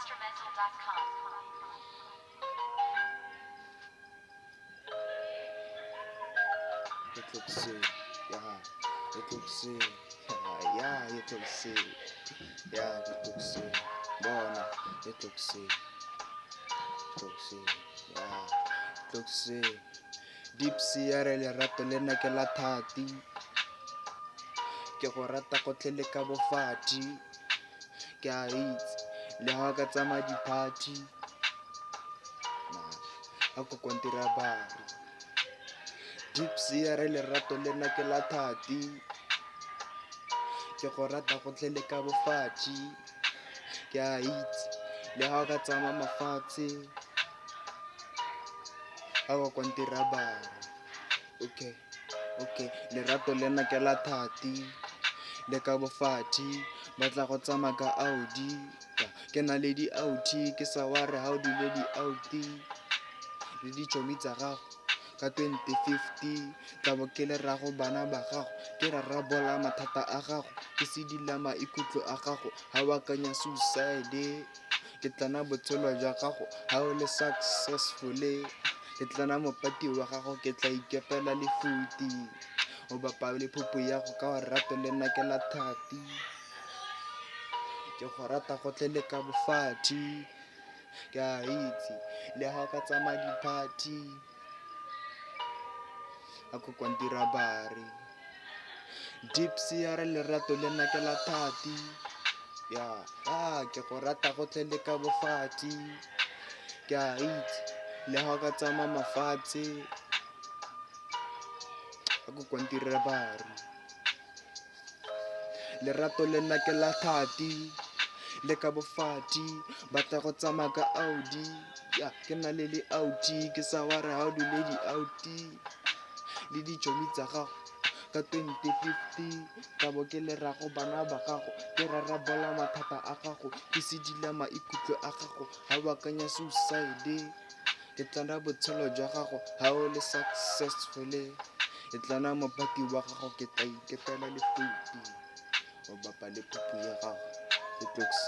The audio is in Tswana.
It looks sick, yeah. It looks sick, yeah. It looks sick, yeah. It looks sick, bona. It looks sick, it looks sick, yeah. It looks sick. Deep sea ya re lerato le nna ke la thati, ke go rata gotlhe le ka bofati, ke a itse le ga o ka tsamaya di-party a ko kontira bari. Deep sea ya re lerato le nna ke la thati, ke go rata gotlhe le ka bofati, ke a itse le ga o ka tsamaya mafatshe a ko kontira bari. Okay, okay, lerato le nna ke la thati le ka bofati, batla go tsamaya ka Audi, ke na le di-Audi ke sa ware ga o dile di-Audi le ditšhomi tsa gago ka 2050 tlabo ke le rago bana ba gago, ke rarabola mathata a gago, ke sedila maikutlo a gago ga o akanya suicide, ke tlana botshelo jwa gago ga o le successful, ke tlana mopati wa gago ke tla ikepela lefuti o bapa le phuphu ya go ka wa rato le nna ke la thati, ke go rata gotlhe le ka bofati, ke a itse le ga o ka tsamaya di-party a ko kontira bari. Deep sea ya re lerato le nna ke la thati, ya ke go rata gotlhe le ka bofati, ke a itse le ga o ka tsamaya mafatshe a ko kontira bari. Lerato le nna ke la thati le ka bofati, batla go tsamaya ka Audi, ke na le di-Audi ke sa ware ga o dile di-Audi le ditšhomi tsa gago ka 2050 tlabo ke le rago bana ba gago, ke rarabola mathata a gago, ke sedila maikutlo a gago ga o akanya suicide, ke tlana botshelo jwa gago ga o le successful, ke tlana mopati wa gago ke tla ikepela lefuti o bapa le phuphu ya gago. It looks